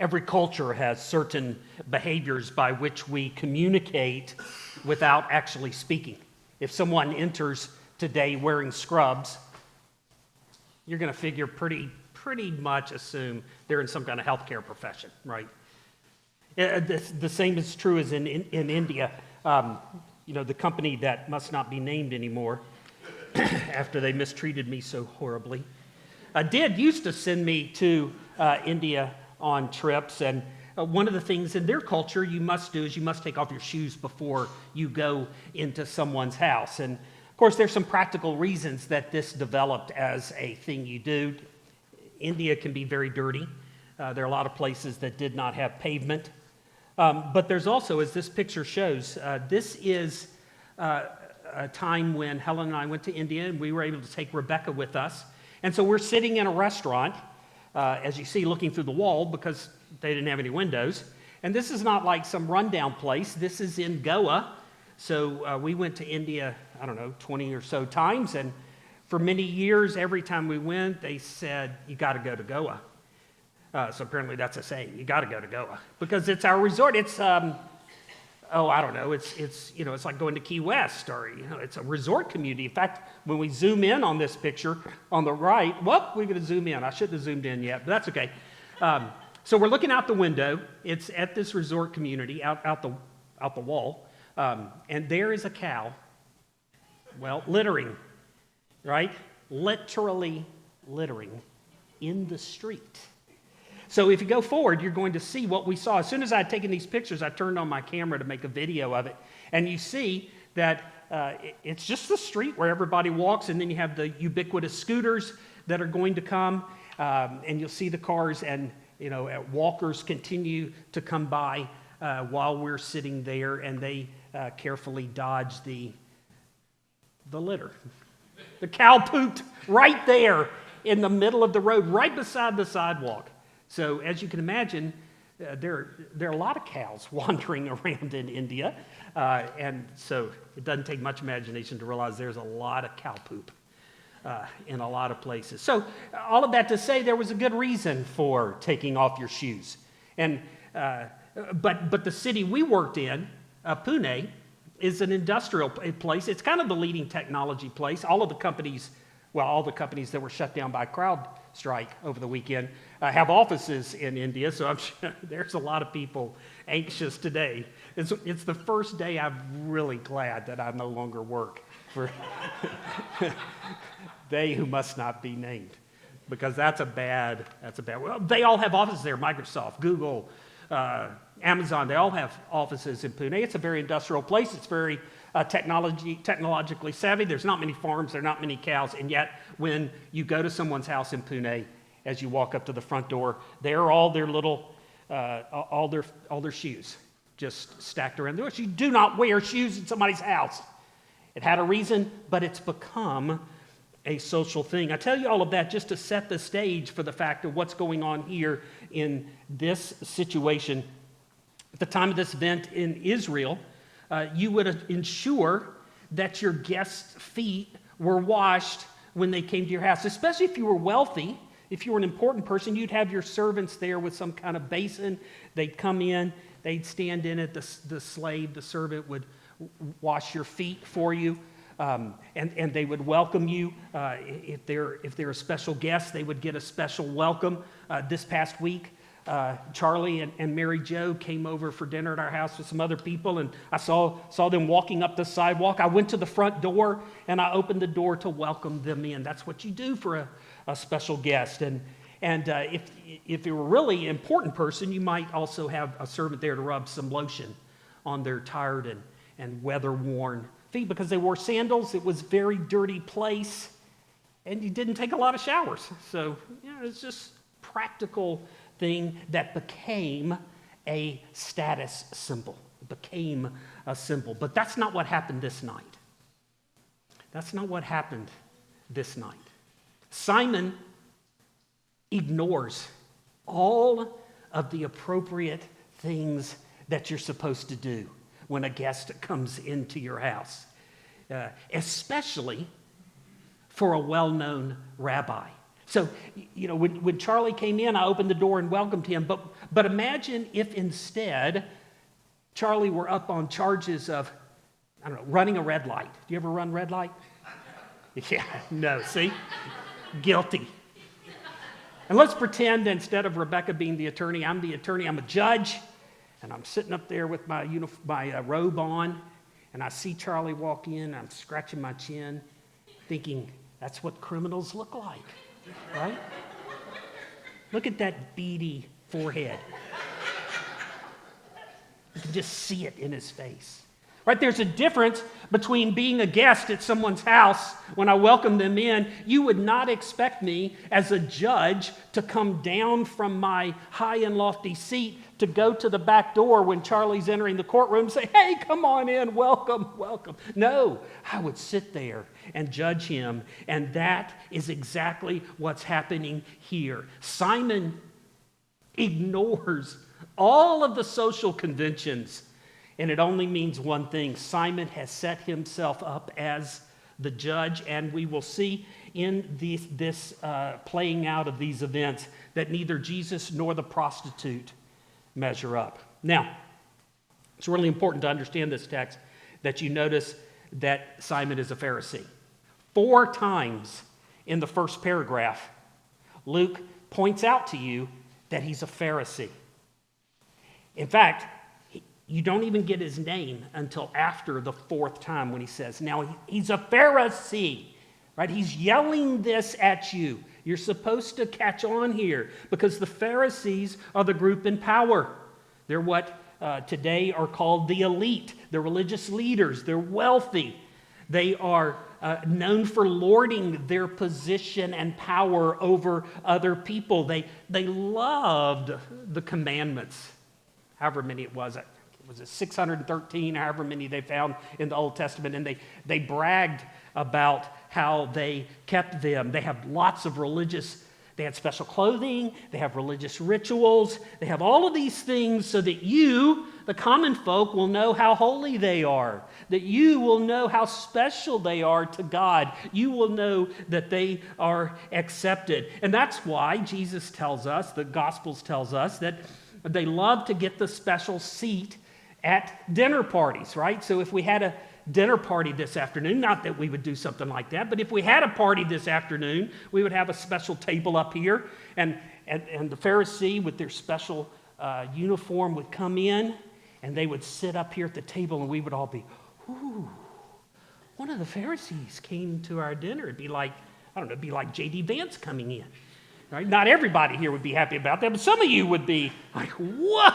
Every culture has certain behaviors by which we communicate without actually speaking. If someone enters today wearing scrubs, you're going to figure pretty much assume they're in some kind of healthcare profession, right? The same is true as in India. The company that must not be named anymore after they mistreated me so horribly, used to send me to India on trips, and one of the things in their culture you must do is you must take off your shoes before you go into someone's house. And of course, there's some practical reasons that this developed as a thing you do. India can be very dirty. There are a lot of places that did not have pavement. But there's also, as this picture shows, this is a time when Helen and I went to India, and we were able to take Rebecca with us. And so we're sitting in a restaurant, as you see, looking through the wall because they didn't have any windows. And this is not like some rundown place. This is in Goa. So we went to India, 20 or so times. And for many years, every time we went, they said, you got to go to Goa. So apparently that's a saying. You got to go to Goa because it's our resort. It's, it's like going to Key West, or, it's a resort community. In fact, when we zoom in on this picture on the right, we're going to zoom in. I shouldn't have zoomed in yet, but that's okay. So we're looking out the window. It's at this resort community out the wall, and there is a cow, littering, right? Literally littering in the street. So if you go forward, you're going to see what we saw. As soon as I had taken these pictures, I turned on my camera to make a video of it. And you see that it's just the street where everybody walks, and then you have the ubiquitous scooters that are going to come, and you'll see the cars, and walkers continue to come by while we're sitting there, and they carefully dodge the litter. The cow pooped right there in the middle of the road, right beside the sidewalk. So as you can imagine, there are a lot of cows wandering around in India, and so it doesn't take much imagination to realize there's a lot of cow poop in a lot of places. So all of that to say, there was a good reason for taking off your shoes. And but the city we worked in, Pune, is an industrial place. It's kind of the leading technology place. All the companies that were shut down by CrowdStrike over the weekend have offices in India, so I'm sure there's a lot of people anxious today. It's the first day I'm really glad that I no longer work for they who must not be named, because that's a bad. Well, they all have offices there. Microsoft, Google, Amazon, they all have offices in Pune. It's a very industrial place. It's very technologically savvy. There's not many farms, there are not many cows, and yet when you go to someone's house in Pune, as you walk up to the front door, there are all their little, all their shoes just stacked around the door. You do not wear shoes in somebody's house. It had a reason, but it's become a social thing. I tell you all of that just to set the stage for the fact of what's going on here in this situation. At the time of this event in Israel, you would ensure that your guests' feet were washed when they came to your house, especially if you were wealthy. If you were an important person, you'd have your servants there with some kind of basin. They'd come in, they'd stand in it, the servant would wash your feet for you, and they would welcome you. If they're a special guest, they would get a special welcome. This past week, Charlie and Mary Jo came over for dinner at our house with some other people, and I saw them walking up the sidewalk. I went to the front door, and I opened the door to welcome them in. That's what you do for a special guest. And if you were a really important person, you might also have a servant there to rub some lotion on their tired and weather-worn feet, because they wore sandals. It was a very dirty place, and you didn't take a lot of showers. So it's just practical thing that became a status symbol. It became a symbol. But that's not what happened this night. That's not what happened this night. Simon ignores all of the appropriate things that you're supposed to do when a guest comes into your house, especially for a well-known rabbi. So, when Charlie came in, I opened the door and welcomed him. But imagine if instead Charlie were up on charges of, I don't know, running a red light. Do you ever run red light? Yeah, no, see? Guilty. And let's pretend instead of Rebecca being the attorney, I'm the attorney, I'm a judge, and I'm sitting up there with my robe on, and I see Charlie walk in, I'm scratching my chin, thinking, that's what criminals look like, right? Look at that beady forehead. You can just see it in his face. Right, there's a difference between being a guest at someone's house when I welcome them in. You would not expect me as a judge to come down from my high and lofty seat to go to the back door when Charlie's entering the courtroom and say, hey, come on in, welcome, welcome. No, I would sit there and judge him, and that is exactly what's happening here. Simon ignores all of the social conventions. And it only means one thing. Simon has set himself up as the judge, and we will see in this playing out of these events that neither Jesus nor the prostitute measure up. Now, it's really important to understand this text that you notice that Simon is a Pharisee. 4 times in the first paragraph, Luke points out to you that he's a Pharisee. In fact, you don't even get his name until after the 4th time when he says, now he's a Pharisee, right? He's yelling this at you. You're supposed to catch on here because the Pharisees are the group in power. They're what today are called the elite. They're religious leaders. They're wealthy. They are known for lording their position and power over other people. They loved the commandments, however many it was. Was it 613, however many they found in the Old Testament, and they bragged about how they kept them. They have lots of they had special clothing, they have religious rituals, they have all of these things so that you, the common folk, will know how holy they are, that you will know how special they are to God. You will know that they are accepted. And that's why Jesus tells us, the Gospels tells us, that they love to get the special seat at dinner parties, right? So if we had a dinner party this afternoon, not that we would do something like that, but if we had a party this afternoon, we would have a special table up here, and the Pharisee with their special uniform would come in, and they would sit up here at the table, and we would all be, ooh, one of the Pharisees came to our dinner. It'd be like, I don't know, it'd be like J.D. Vance coming in, right? Not everybody here would be happy about that, but some of you would be like, whoa!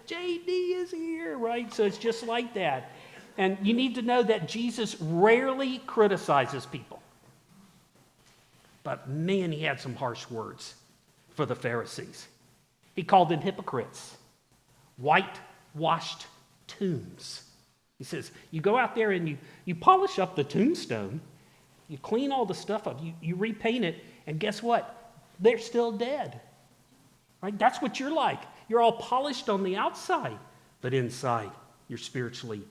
J.D. is here, right? So it's just like that. And you need to know that Jesus rarely criticizes people. But man, he had some harsh words for the Pharisees. He called them hypocrites, whitewashed tombs. He says, you go out there and you polish up the tombstone, you clean all the stuff up, you repaint it, and guess what? They're still dead. Right? That's what you're like. You're all polished on the outside, but inside you're spiritually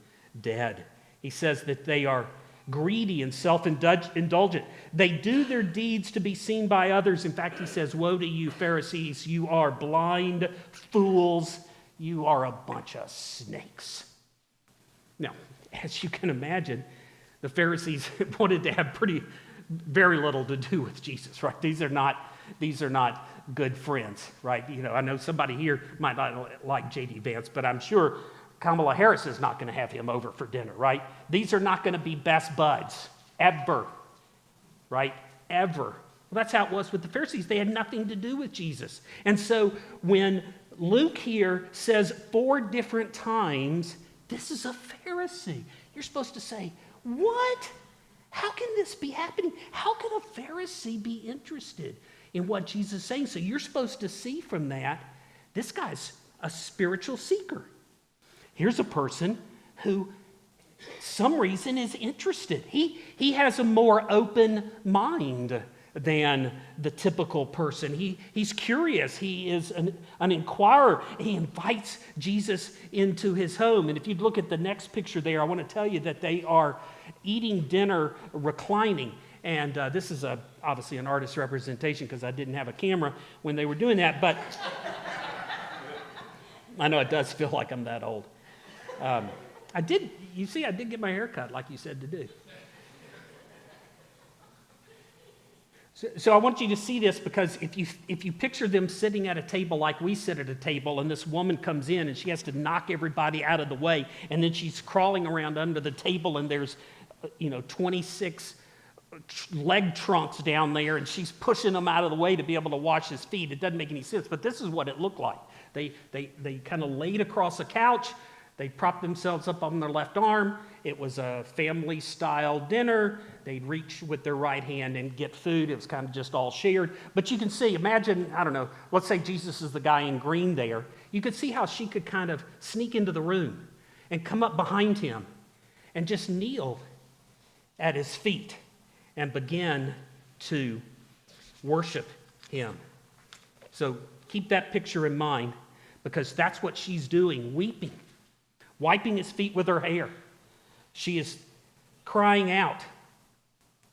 dead. He says that they are greedy and self-indulgent. They do their deeds to be seen by others. In fact, he says, woe to you, Pharisees. You are blind fools. You are a bunch of snakes. Now, as you can imagine, the Pharisees wanted to have very little to do with Jesus, right? These are not good friends, right? I know somebody here might not like J.D. Vance, but I'm sure Kamala Harris is not going to have him over for dinner, right? These are not going to be best buds, ever, right? Ever. Well, that's how it was with the Pharisees. They had nothing to do with Jesus. And so when Luke here says 4 different times, this is a Pharisee, you're supposed to say, what? How can this be happening? How can a Pharisee be interested in what Jesus is saying? So you're supposed to see from that, this guy's a spiritual seeker. Here's a person who, some reason, is interested. He has a more open mind than the typical person. He's curious. He is an inquirer. He invites Jesus into his home. And if you look at the next picture there, I want to tell you that they are eating dinner reclining. And this is obviously an artist's representation because I didn't have a camera when they were doing that, but I know it does feel like I'm that old. I did get my hair cut like you said to do. So I want you to see this because if you picture them sitting at a table like we sit at a table and this woman comes in and she has to knock everybody out of the way and then she's crawling around under the table and there's 26 leg trunks down there and she's pushing them out of the way to be able to wash his feet. It doesn't make any sense, but this is what it looked like. They kind of laid across a couch. They propped themselves up on their left arm. It was a family-style dinner. They'd reach with their right hand and get food. It was kind of just all shared. But you can see, imagine, I don't know, let's say Jesus is the guy in green there. You could see how she could kind of sneak into the room and come up behind him and just kneel at his feet and begin to worship him. So keep that picture in mind because that's what she's doing, weeping, wiping his feet with her hair. She is crying out.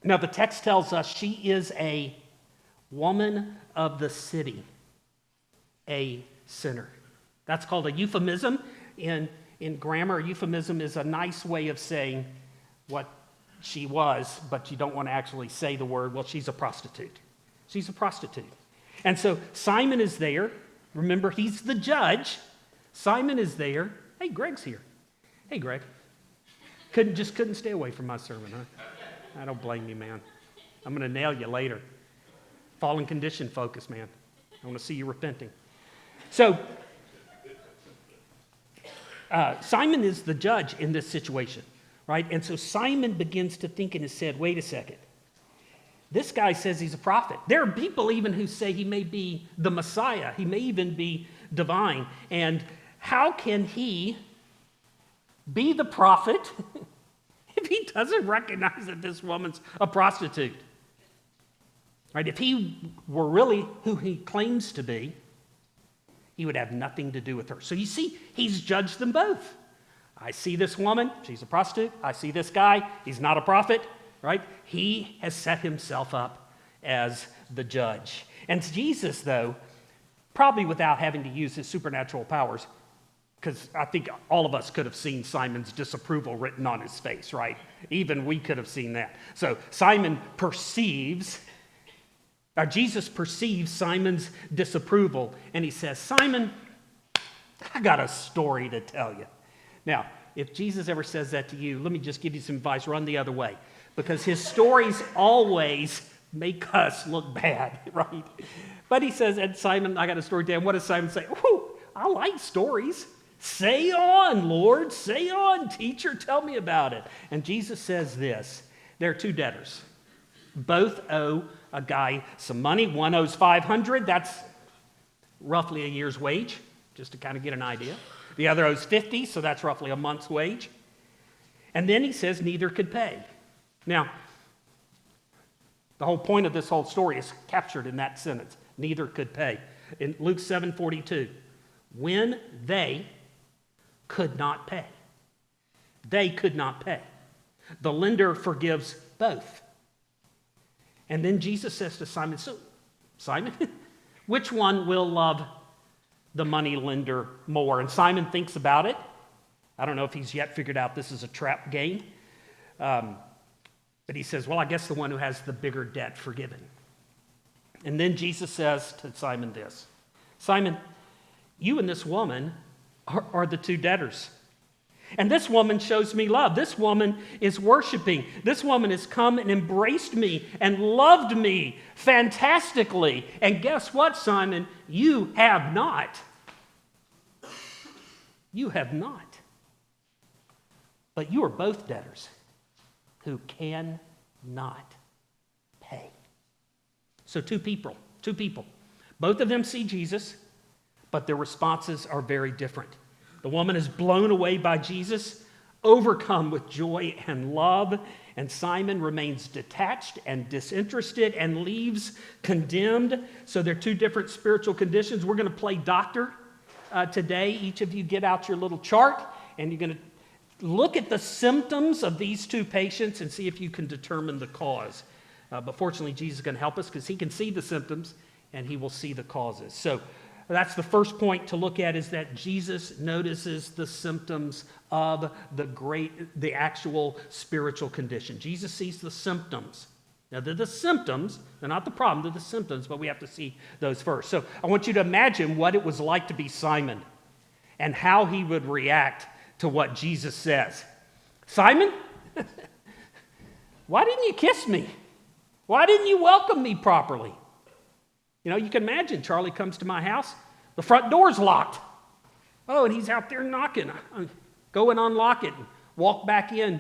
Now, the text tells us she is a woman of the city, a sinner. That's called a euphemism. In grammar, a euphemism is a nice way of saying what she was, but you don't want to actually say the word. Well, she's a prostitute. She's a prostitute. And so Simon is there. Remember, he's the judge. Simon is there. Hey, Greg's here. Hey, Greg. Couldn't stay away from my sermon, huh? I don't blame you, man. I'm going to nail you later. Fallen condition focus, man. I want to see you repenting. So, Simon is the judge in this situation, right? And so Simon begins to think in his head, wait a second. This guy says he's a prophet. There are people even who say he may be the Messiah. He may even be divine. And how can he be the prophet if he doesn't recognize that this woman's a prostitute? Right? If he were really who he claims to be, he would have nothing to do with her. So you see, he's judged them both. I see this woman, she's a prostitute. I see this guy, he's not a prophet, right? He has set himself up as the judge. And Jesus, though, probably without having to use his supernatural powers, because I think all of us could have seen Simon's disapproval written on his face, right? Even we could have seen that. So Jesus perceives Simon's disapproval, and he says, Simon, I got a story to tell you. Now, if Jesus ever says that to you, let me just give you some advice. Run the other way, because his stories always make us look bad, right? But he says, and Simon, I got a story to tell you. What does Simon say? Ooh, I like stories. Say on, Lord. Say on, teacher. Tell me about it. And Jesus says this. There are two debtors. Both owe a guy some money. One owes $500. That's roughly a year's wage, just to kind of get an idea. The other owes $50, so that's roughly a month's wage. And then he says neither could pay. Now, the whole point of this whole story is captured in that sentence. Neither could pay. In Luke 7:42, when they could not pay. They could not pay. The lender forgives both. And then Jesus says to Simon, so, Simon, which one will love the money lender more? And Simon thinks about it. I don't know if he's yet figured out this is a trap game. But he says, well, I guess the one who has the bigger debt forgiven. And then Jesus says to Simon this, Simon, you and this woman are the two debtors. And this woman shows me love. This woman is worshiping. This woman has come and embraced me and loved me fantastically. And guess what, Simon? You have not. You have not. But you are both debtors who cannot pay. So two people. Both of them see Jesus, but their responses are very different. The woman is blown away by Jesus, overcome with joy and love, and Simon remains detached and disinterested and leaves condemned. So they're two different spiritual conditions. We're going to play doctor today. Each of you get out your little chart, and you're going to look at the symptoms of these two patients and see if you can determine the cause. But fortunately, Jesus is going to help us because he can see the symptoms and he will see the causes. So that's the first point to look at, is that Jesus notices the symptoms of the actual spiritual condition. Jesus sees the symptoms. Now, they're the symptoms. They're not the problem. They're the symptoms, but we have to see those first. So I want you to imagine what it was like to be Simon and how he would react to what Jesus says. Simon, why didn't you kiss me? Why didn't you welcome me properly? You know, you can imagine Charlie comes to my house, the front door's locked. Oh, and he's out there knocking. Go and unlock it, and walk back in,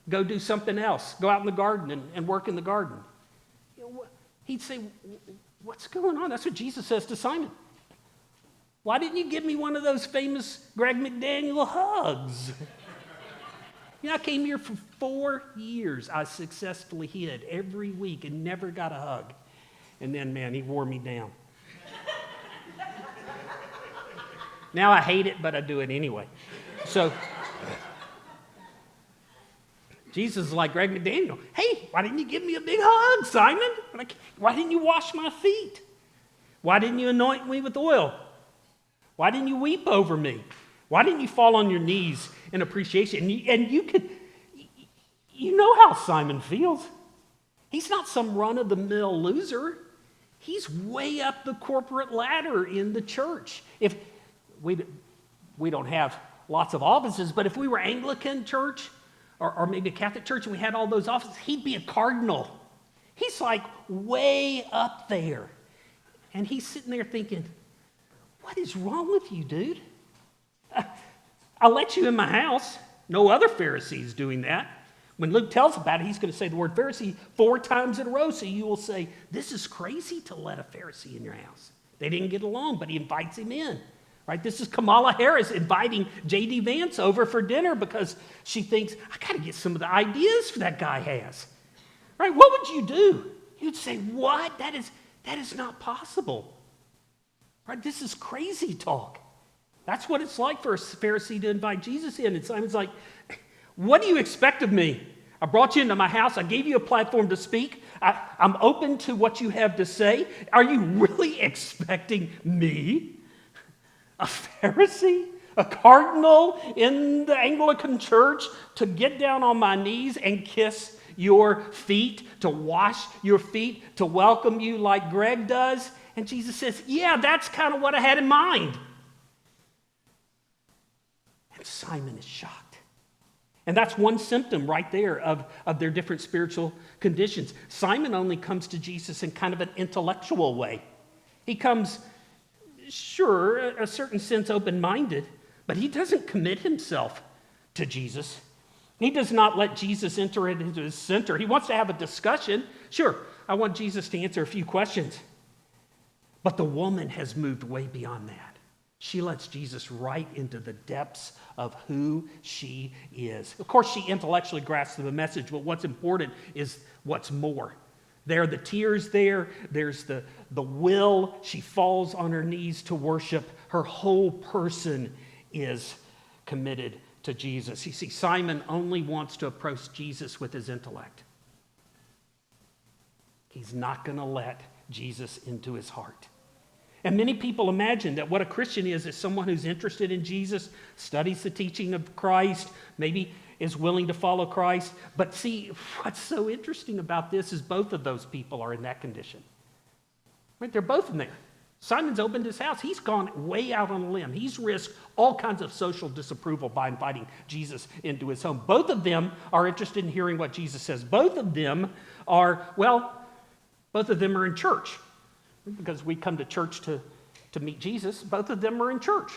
go do something else, go out in the garden and work in the garden. You know, he'd say, what's going on? That's what Jesus says to Simon. Why didn't you give me one of those famous Greg McDaniel hugs? You know, I came here for 4 years. I successfully hid every week and never got a hug. And then, man, he wore me down. Now I hate it, but I do it anyway. So Jesus is like Greg McDaniel. Hey, why didn't you give me a big hug, Simon? Why didn't you wash my feet? Why didn't you anoint me with oil? Why didn't you weep over me? Why didn't you fall on your knees in appreciation? And you know how Simon feels. He's not some run-of-the-mill loser. He's way up the corporate ladder in the church. If we don't have lots of offices, but if we were Anglican church or maybe a Catholic church and we had all those offices, he'd be a cardinal. He's like way up there. And he's sitting there thinking, what is wrong with you, dude? I'll let you in my house. No other Pharisees doing that. When Luke tells about it, he's going to say the word Pharisee 4 times in a row, so you will say, this is crazy to let a Pharisee in your house. They didn't get along, but he invites him in. Right? This is Kamala Harris inviting J.D. Vance over for dinner because she thinks, I got to get some of the ideas that guy has. Right? What would you do? You'd say, what? That is not possible. Right? This is crazy talk. That's what it's like for a Pharisee to invite Jesus in. And Simon's like, what do you expect of me? I brought you into my house. I gave you a platform to speak. I'm open to what you have to say. Are you really expecting me, a Pharisee, a cardinal in the Anglican church, to get down on my knees and kiss your feet, to wash your feet, to welcome you like Greg does? And Jesus says, yeah, that's kind of what I had in mind. And Simon is shocked. And that's one symptom right there of their different spiritual conditions. Simon only comes to Jesus in kind of an intellectual way. He comes, sure, a certain sense open-minded, but he doesn't commit himself to Jesus. He does not let Jesus enter into his center. He wants to have a discussion. Sure, I want Jesus to answer a few questions. But the woman has moved way beyond that. She lets Jesus right into the depths of who she is. Of course, she intellectually grasps the message, but what's important is what's more. There are the tears there. There's the will. She falls on her knees to worship. Her whole person is committed to Jesus. You see, Simon only wants to approach Jesus with his intellect. He's not going to let Jesus into his heart. And many people imagine that what a Christian is someone who's interested in Jesus, studies the teaching of Christ, maybe is willing to follow Christ. But see, what's so interesting about this is both of those people are in that condition. Right? They're both in there. Simon's opened his house. He's gone way out on a limb. He's risked all kinds of social disapproval by inviting Jesus into his home. Both of them are interested in hearing what Jesus says. Both of them are in church. Because we come to church to meet Jesus, both of them are in church.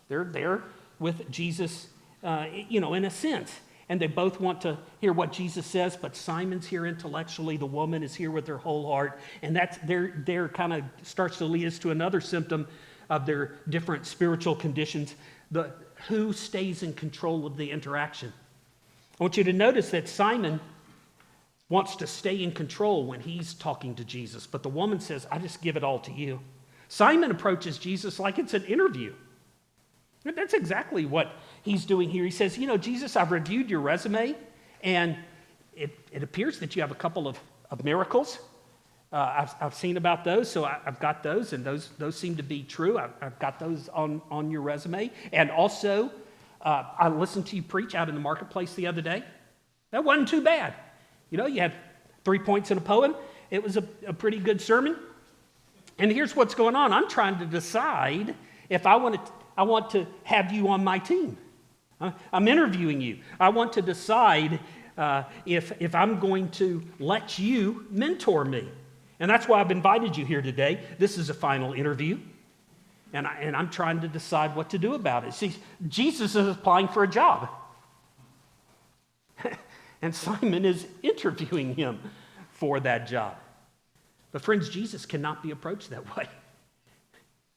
They're there with Jesus, in a sense. And they both want to hear what Jesus says, but Simon's here intellectually. The woman is here with her whole heart. And that's there kind of starts to lead us to another symptom of their different spiritual conditions, who stays in control of the interaction. I want you to notice that Simon wants to stay in control when he's talking to Jesus. But the woman says, I just give it all to you. Simon approaches Jesus like it's an interview. That's exactly what he's doing here. He says, Jesus, I've reviewed your resume, and it appears that you have a couple of of miracles. I've seen about those, so I've got those, and those seem to be true. I've got those on your resume. And also, I listened to you preach out in the marketplace the other day. That wasn't too bad. You know, you had 3 points in a poem. It was a pretty good sermon. And here's what's going on. I'm trying to decide if I want to have you on my team. I'm interviewing you. I want to decide if I'm going to let you mentor me. And that's why I've invited you here today. This is a final interview. And I'm trying to decide what to do about it. See, Jesus is applying for a job. And Simon is interviewing him for that job. But friends, Jesus cannot be approached that way.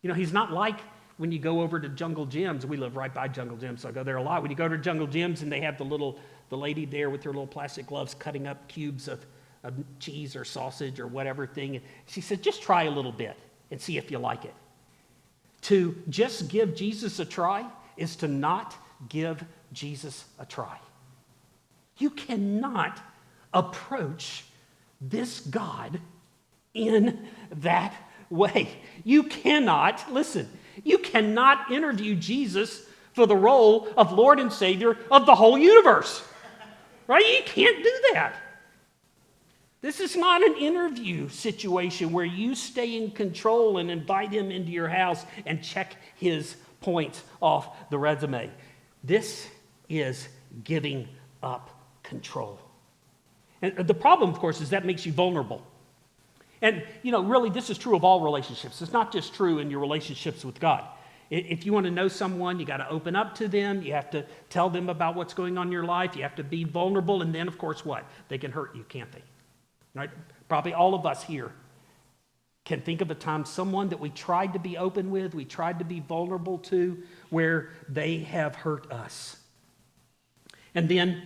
You know, he's not like when you go over to Jungle Gyms. We live right by Jungle Gyms, so I go there a lot. When you go to Jungle Gyms and they have the lady there with her little plastic gloves cutting up cubes of cheese or sausage or whatever thing. She said, just try a little bit and see if you like it. To just give Jesus a try is to not give Jesus a try. You cannot approach this God in that way. You cannot, listen, you cannot interview Jesus for the role of Lord and Savior of the whole universe. Right? You can't do that. This is not an interview situation where you stay in control and invite him into your house and check his points off the resume. This is giving up control. And the problem, of course, is that makes you vulnerable. And, you know, really, this is true of all relationships. It's not just true in your relationships with God. If you want to know someone, you got to open up to them. You have to tell them about what's going on in your life. You have to be vulnerable. And then, of course, what? They can hurt you, can't they? Right? Probably all of us here can think of a time someone that we tried to be open with, we tried to be vulnerable to, where they have hurt us. And then,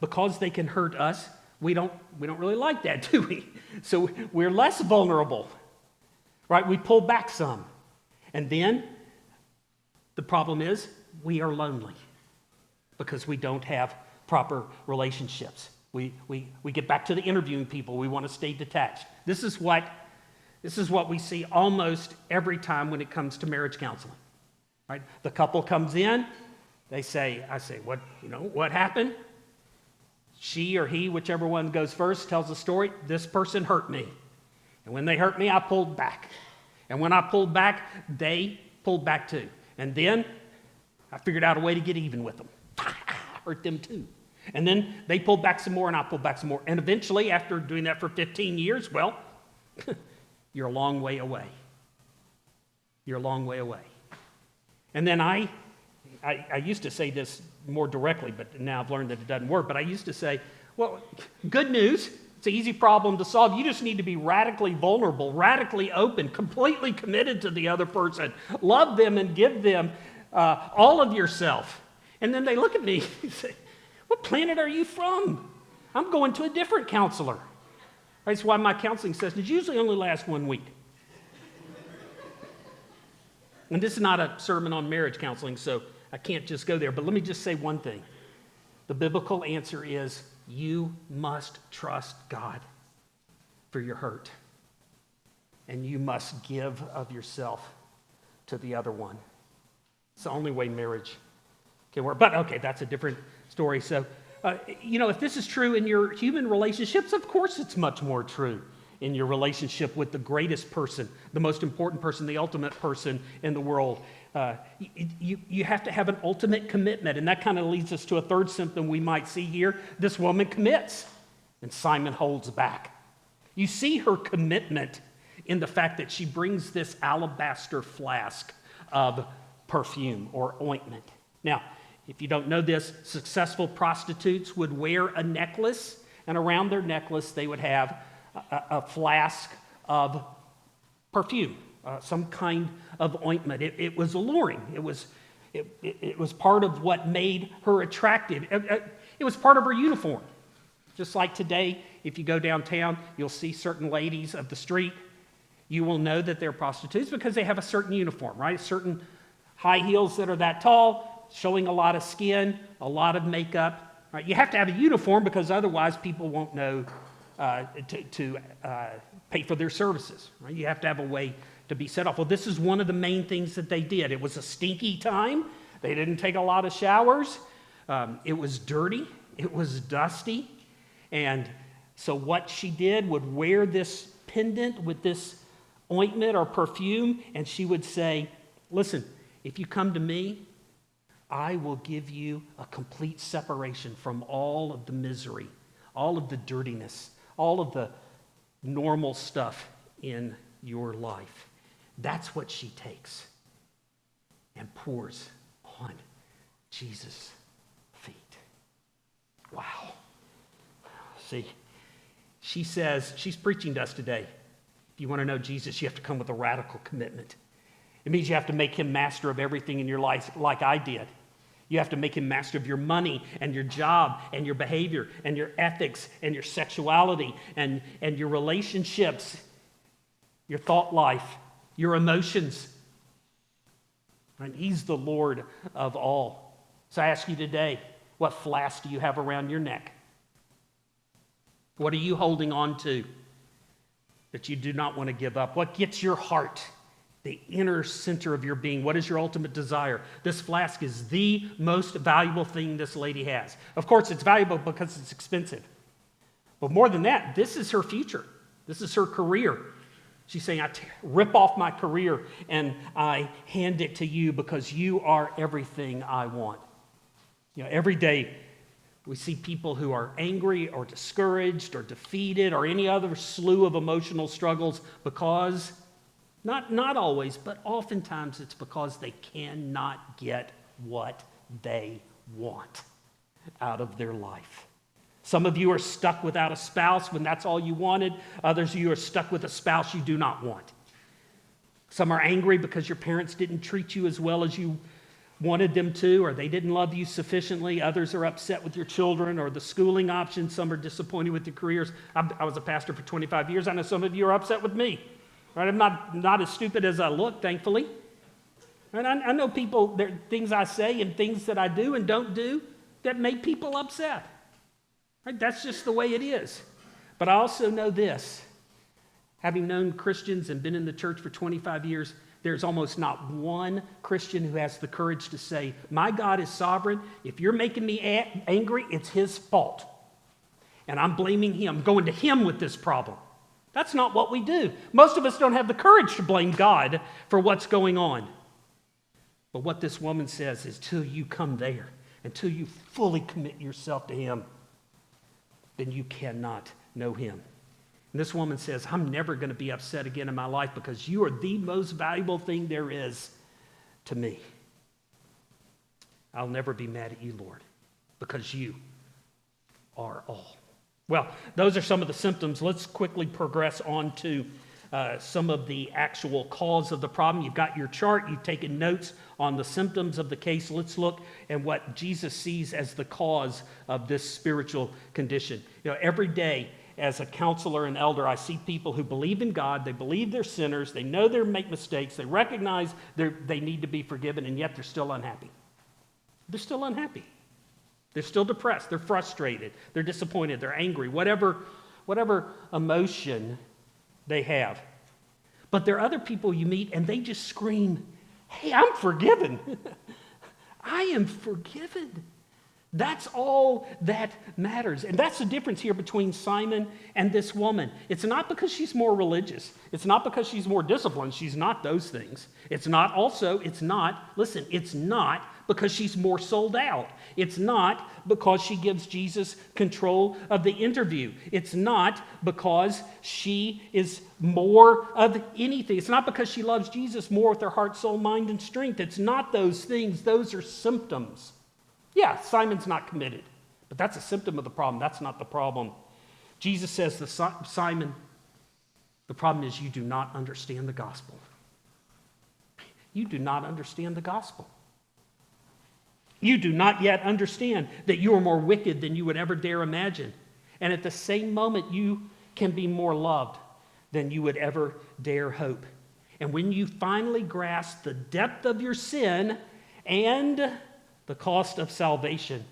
because they can hurt us, we don't really like that, do we? So we're less vulnerable, right? We pull back some. And then the problem is we are lonely because we don't have proper relationships. We get back to the interviewing people. We want to stay detached. This is what we see almost every time when it comes to marriage counseling. Right? The couple comes in, I say, what happened? She or he, whichever one goes first, tells the story. This person hurt me. And when they hurt me, I pulled back. And when I pulled back, they pulled back too. And then I figured out a way to get even with them. Hurt them too. And then they pulled back some more and I pulled back some more. And eventually, after doing that for 15 years, well, you're a long way away. You're a long way away. And then I used to say this more directly, but now I've learned that it doesn't work. But I used to say, well, good news. It's an easy problem to solve. You just need to be radically vulnerable, radically open, completely committed to the other person. Love them and give them all of yourself. And then they look at me and say, what planet are you from? I'm going to a different counselor. That's why my counseling sessions usually only last 1 week. And this is not a sermon on marriage counseling, so I can't just go there. But let me just say one thing. The biblical answer is you must trust God for your hurt. And you must give of yourself to the other one. It's the only way marriage can work. But okay, that's a different story. So, if this is true in your human relationships, of course it's much more true in your relationship with the greatest person, the most important person, the ultimate person in the world. You have to have an ultimate commitment, and that kind of leads us to a third symptom we might see here. This woman commits, and Simon holds back. You see her commitment in the fact that she brings this alabaster flask of perfume or ointment. Now, if you don't know this, successful prostitutes would wear a necklace, and around their necklace they would have a flask of perfume, some kind of ointment. It was alluring. It was part of what made her attractive. It was part of her uniform. Just like today, if you go downtown, you'll see certain ladies of the street. You will know that they're prostitutes because they have a certain uniform, right? Certain high heels that are that tall, showing a lot of skin, a lot of makeup. Right? You have to have a uniform because otherwise people won't know to pay for their services. Right? You have to have a way to be set off. Well, this is one of the main things that they did. It was a stinky time. They didn't take a lot of showers. It was dirty. It was dusty. And so what she did would wear this pendant with this ointment or perfume, and she would say, listen, if you come to me, I will give you a complete separation from all of the misery, all of the dirtiness, all of the normal stuff in your life. That's what she takes and pours on Jesus' feet. Wow. See, she says, she's preaching to us today. If you want to know Jesus, you have to come with a radical commitment. It means you have to make him master of everything in your life like I did. You have to make him master of your money and your job and your behavior and your ethics and your sexuality and your relationships, your thought life, your emotions. Right? He's the Lord of all. So I ask you today, what flask do you have around your neck? What are you holding on to that you do not want to give up? What gets your heart, the inner center of your being? What is your ultimate desire? This flask is the most valuable thing this lady has. Of course, it's valuable because it's expensive. But more than that, this is her future. This is her career. She's saying, I rip off my career and I hand it to you because you are everything I want. You know, every day we see people who are angry or discouraged or defeated or any other slew of emotional struggles because, not always, but oftentimes it's because they cannot get what they want out of their life. Some of you are stuck without a spouse when that's all you wanted. Others of you are stuck with a spouse you do not want. Some are angry because your parents didn't treat you as well as you wanted them to, or they didn't love you sufficiently. Others are upset with your children or the schooling options. Some are disappointed with your careers. I was a pastor for 25 years. I know some of you are upset with me. Right? I'm not as stupid as I look, thankfully. Right? I know people, there are things I say and things that I do and don't do that make people upset. Right? That's just the way it is. But I also know this. Having known Christians and been in the church for 25 years, there's almost not one Christian who has the courage to say, my God is sovereign. If you're making me angry, it's his fault. And I'm blaming him, going to him with this problem. That's not what we do. Most of us don't have the courage to blame God for what's going on. But what this woman says is, till you come there, until you fully commit yourself to him, then you cannot know him. And this woman says, I'm never going to be upset again in my life because you are the most valuable thing there is to me. I'll never be mad at you, Lord, because you are all. Well, those are some of the symptoms. Let's quickly progress on to some of the actual cause of the problem. You've got your chart. You've taken notes on the symptoms of the case. Let's look at what Jesus sees as the cause of this spiritual condition. You know, every day as a counselor and elder, I see people who believe in God. They believe they're sinners. They know they make mistakes. They recognize they need to be forgiven, and yet they're still unhappy. They're still unhappy. They're still depressed. They're frustrated. They're disappointed. They're angry. Whatever emotion they have. But there are other people you meet and they just scream, hey, I'm forgiven. I am forgiven. That's all that matters. And that's the difference here between Simon and this woman. It's not because she's more religious. It's not because she's more disciplined. She's not those things. It's not because she's more sold out. It's not because she gives Jesus control of the interview. It's not because she is more of anything. It's not because she loves Jesus more with her heart, soul, mind, and strength. It's not those things. Those are symptoms. Yeah, Simon's not committed, but that's a symptom of the problem. That's not the problem. Jesus says to Simon, the problem is you do not understand the gospel. You do not understand the gospel. You do not yet understand that you are more wicked than you would ever dare imagine. And at the same moment, you can be more loved than you would ever dare hope. And when you finally grasp the depth of your sin and the cost of salvation,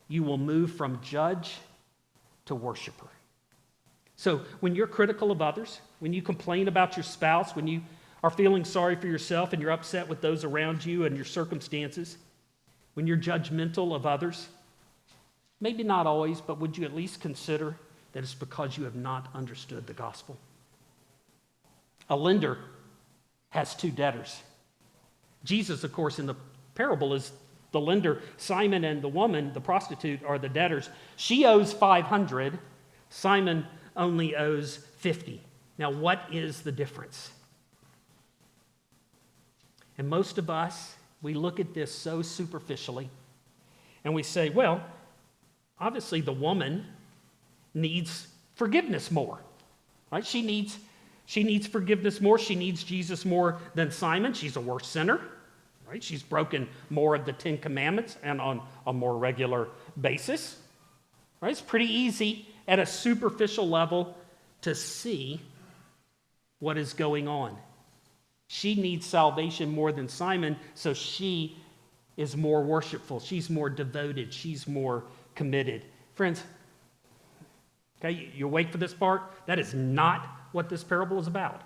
you will move from judge to worshiper. So when you're critical of others, when you complain about your spouse, when you are feeling sorry for yourself and you're upset with those around you and your circumstances, when you're judgmental of others, maybe not always, but would you at least consider that it's because you have not understood the gospel? A lender has two debtors. Jesus, of course, in the parable is the lender. Simon and the woman, the prostitute, are the debtors. She owes 500. Simon only owes 50. Now, what is the difference? And most of us, we look at this so superficially, and we say, well, obviously the woman needs forgiveness more, right? She needs forgiveness more. She needs Jesus more than Simon. She's a worse sinner, right? She's broken more of the Ten Commandments and on a more regular basis, right? It's pretty easy at a superficial level to see what is going on. She needs salvation more than Simon, so she is more worshipful. She's more devoted. She's more committed. Friends, okay, you wait for this part? That is not what this parable is about.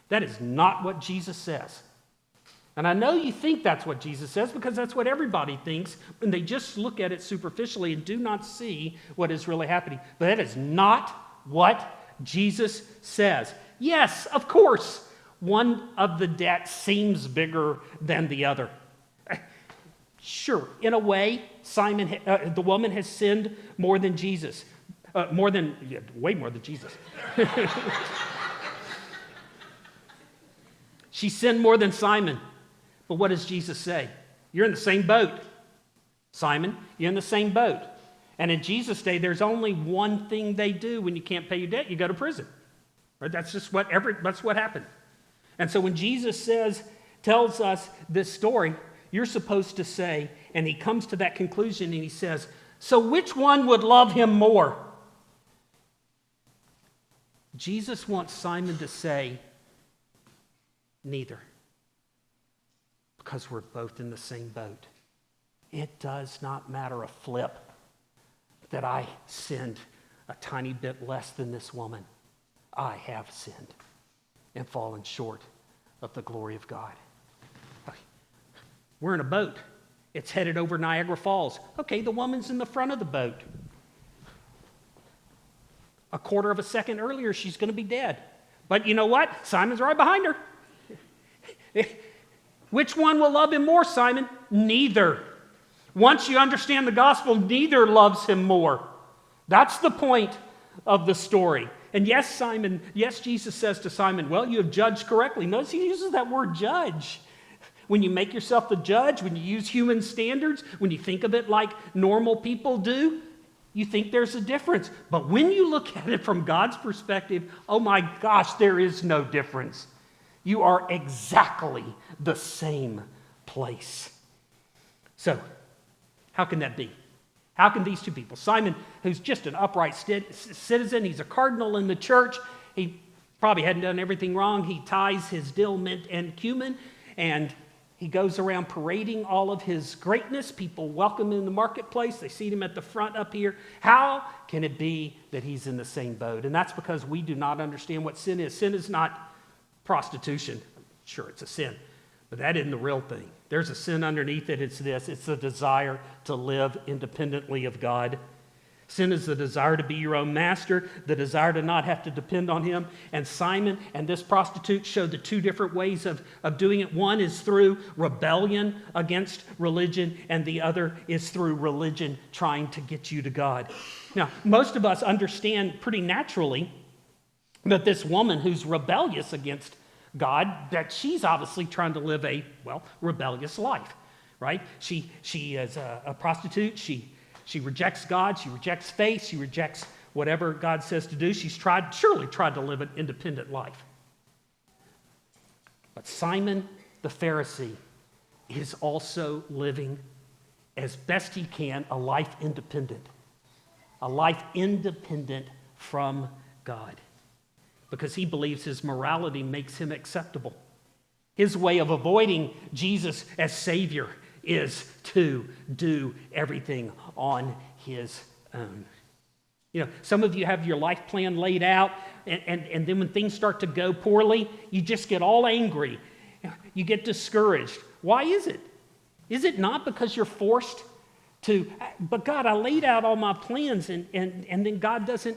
That is not what Jesus says. And I know you think that's what Jesus says because that's what everybody thinks when they just look at it superficially and do not see what is really happening. But that is not what Jesus says. Yes, of course, one of the debts seems bigger than the other. Sure, in a way, the woman has sinned more than Jesus. Way more than Jesus. She sinned more than Simon. But what does Jesus say? You're in the same boat. Simon, you're in the same boat. And in Jesus' day, there's only one thing they do when you can't pay your debt. You go to prison. Right? That's just what happened. And so when Jesus tells us this story, you're supposed to say, and he comes to that conclusion and he says, so which one would love him more? Jesus wants Simon to say, neither. Because we're both in the same boat. It does not matter a flip that I sinned a tiny bit less than this woman. I have sinned and fallen short of the glory of God. We're in a boat. It's headed over Niagara Falls. Okay, the woman's in the front of the boat. A quarter of a second earlier, she's going to be dead. But you know what? Simon's right behind her. Which one will love him more, Simon? Neither. Once you understand the gospel, neither loves him more. That's the point of the story. And yes, Jesus says to Simon, well, you have judged correctly. Notice he uses that word judge. When you make yourself the judge, when you use human standards, when you think of it like normal people do, you think there's a difference. But when you look at it from God's perspective, oh my gosh, there is no difference. You are exactly the same place. So, how can that be? How can these two people, Simon, who's just an upright citizen, he's a cardinal in the church, he probably hadn't done everything wrong, he ties his dill, mint, and cumin, and he goes around parading all of his greatness. People welcome him in the marketplace. They see him at the front up here. How can it be that he's in the same boat? And that's because we do not understand what sin is. Sin is not prostitution. Sure, it's a sin, but that isn't the real thing. There's a sin underneath it. It's this. It's the desire to live independently of God. Sin is the desire to be your own master, the desire to not have to depend on him. And Simon and this prostitute show the two different ways of doing it. One is through rebellion against religion, and the other is through religion trying to get you to God. Now, most of us understand pretty naturally that this woman who's rebellious against God, that she's obviously trying to live a, rebellious life, right? She is a prostitute. She rejects God. She rejects faith. She rejects whatever God says to do. She's surely tried to live an independent life. But Simon the Pharisee is also living as best he can a life independent from God, because he believes his morality makes him acceptable. His way of avoiding Jesus as Savior is to do everything on his own. Some of you have your life plan laid out, and then when things start to go poorly, you just get all angry. You get discouraged. Why is it? Is it not because you're forced to, but God, I laid out all my plans, and then God doesn't,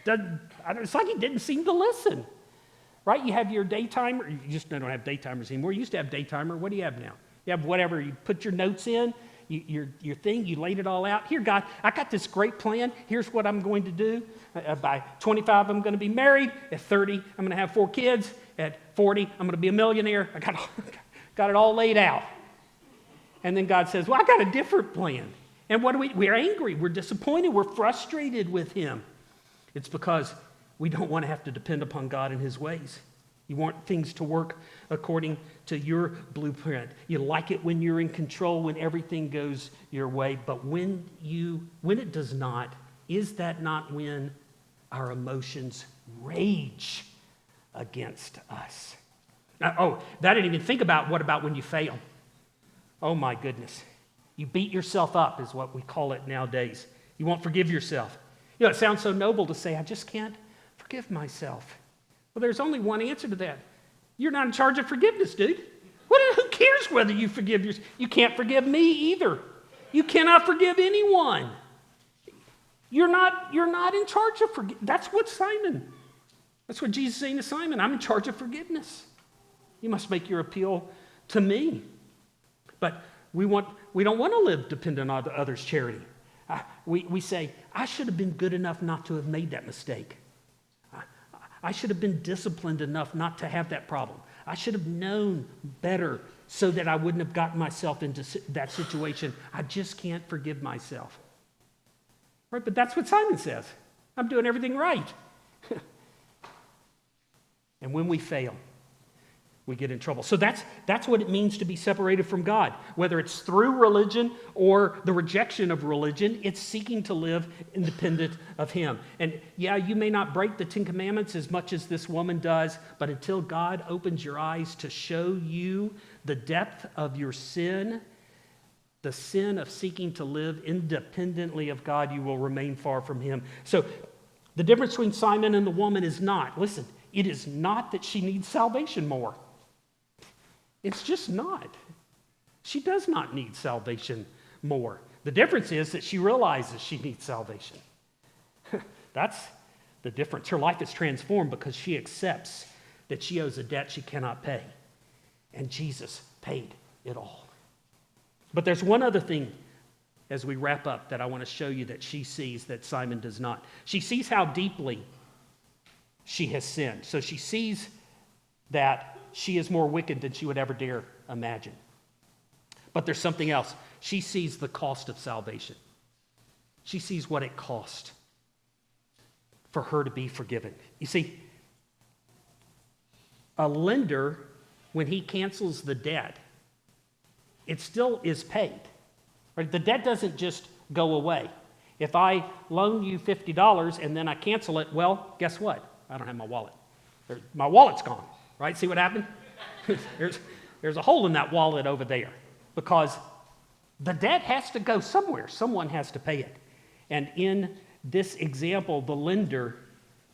it's like he didn't seem to listen, right? You have your daytimer. You just don't have daytimers anymore. You used to have daytimer. What do you have now? You have whatever. You put your notes in, your thing, you laid it all out. Here, God, I got this great plan. Here's what I'm going to do. By 25, I'm going to be married. At 30, I'm going to have 4 kids. At 40, I'm going to be a millionaire. I got it all laid out. And then God says, well, I got a different plan. And what do we're angry. We're disappointed. We're frustrated with him. It's because we don't want to have to depend upon God and his ways. You want things to work according to your blueprint. You like it when you're in control, when everything goes your way. But when it does not, is that not when our emotions rage against us? Now, that I didn't even think about. What about when you fail? Oh my goodness. You beat yourself up is what we call it nowadays. You won't forgive yourself. It sounds so noble to say, I just can't forgive myself. Well, there's only one answer to that. You're not in charge of forgiveness, dude. Who cares whether you forgive yourself? You can't forgive me either. You cannot forgive anyone. You're not in charge of forgiveness. That's what Jesus is saying to Simon. I'm in charge of forgiveness. You must make your appeal to me. But we don't want to live dependent on others' charity. We say, I should have been good enough not to have made that mistake. I should have been disciplined enough not to have that problem. I should have known better so that I wouldn't have gotten myself into that situation. I just can't forgive myself. Right? But that's what Simon says. I'm doing everything right. And when we fail, we get in trouble. So that's what it means to be separated from God. Whether it's through religion or the rejection of religion, it's seeking to live independent of him. And yeah, you may not break the 10 Commandments as much as this woman does, but until God opens your eyes to show you the depth of your sin, the sin of seeking to live independently of God, you will remain far from him. So the difference between Simon and the woman is not, listen, it is not that she needs salvation more. It's just not. She does not need salvation more. The difference is that she realizes she needs salvation. That's the difference. Her life is transformed because she accepts that she owes a debt she cannot pay. And Jesus paid it all. But there's one other thing as we wrap up that I want to show you that she sees that Simon does not. She sees how deeply she has sinned. So she sees that she is more wicked than she would ever dare imagine. But there's something else. She sees the cost of salvation. She sees what it cost for her to be forgiven. You see, a lender, when he cancels the debt, it still is paid. Right? The debt doesn't just go away. If I loan you $50 and then I cancel it, well, guess what? I don't have my wallet. My wallet's gone. Right? See what happened? There's a hole in that wallet over there because the debt has to go somewhere. Someone has to pay it. And in this example, the lender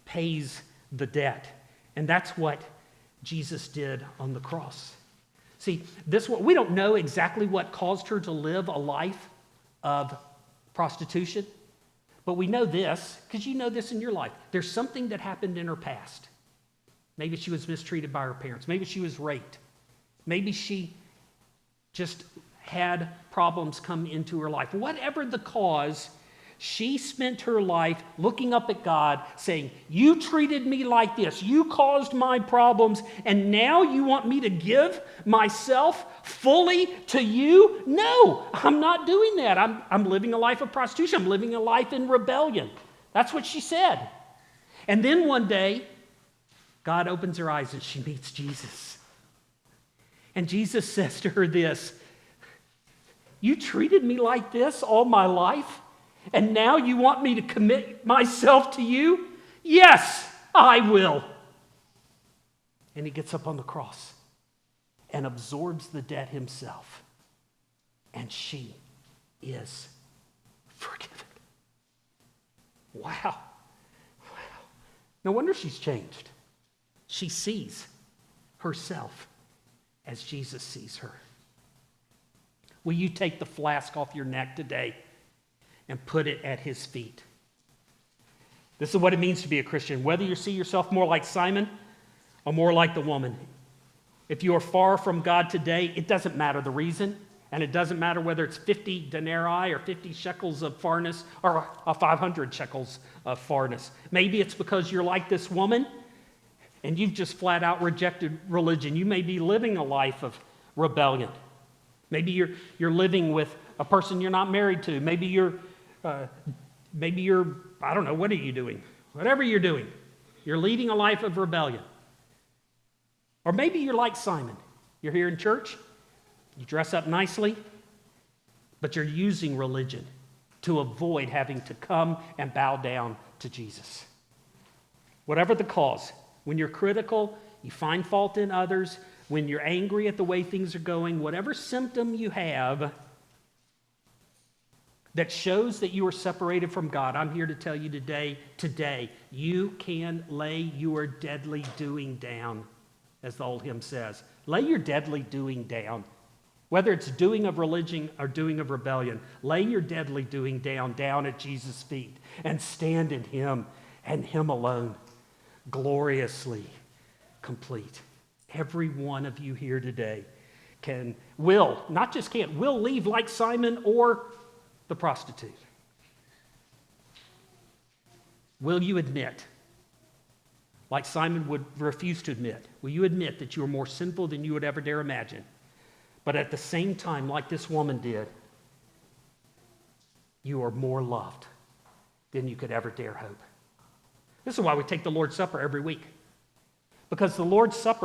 pays the debt. And that's what Jesus did on the cross. See, we don't know exactly what caused her to live a life of prostitution, but we know this, because you know this in your life. There's something that happened in her past. Maybe she was mistreated by her parents. Maybe she was raped. Maybe she just had problems come into her life. Whatever the cause, she spent her life looking up at God saying, you treated me like this. You caused my problems, and now you want me to give myself fully to you? No, I'm not doing that. I'm living a life of prostitution. I'm living a life in rebellion. That's what she said. And then one day, God opens her eyes and she meets Jesus. And Jesus says to her this, you treated me like this all my life, and now you want me to commit myself to you? Yes, I will. And he gets up on the cross and absorbs the debt himself. And she is forgiven. Wow. No wonder she's changed. She sees herself as Jesus sees her. Will you take the flask off your neck today and put it at his feet? This is what it means to be a Christian. Whether you see yourself more like Simon or more like the woman. If you are far from God today, it doesn't matter the reason. And it doesn't matter whether it's 50 denarii or 50 shekels of farness or 500 shekels of farness. Maybe it's because you're like this woman and you've just flat out rejected religion. You may be living a life of rebellion. Maybe you're living with a person you're not married to. Maybe you're, I don't know, what are you doing? Whatever you're doing, you're leading a life of rebellion. Or maybe you're like Simon. You're here in church, you dress up nicely, but you're using religion to avoid having to come and bow down to Jesus. Whatever the cause, when you're critical, you find fault in others, when you're angry at the way things are going, whatever symptom you have that shows that you are separated from God, I'm here to tell you today, you can lay your deadly doing down, as the old hymn says. Lay your deadly doing down. Whether it's doing of religion or doing of rebellion, lay your deadly doing down at Jesus' feet and stand in him and him alone, gloriously complete. Every one of you here today will leave like Simon or the prostitute. Will you admit, like Simon would refuse to admit, will you admit that you are more sinful than you would ever dare imagine? But at the same time, like this woman did, you are more loved than you could ever dare hope. This is why we take the Lord's Supper every week. Because the Lord's Supper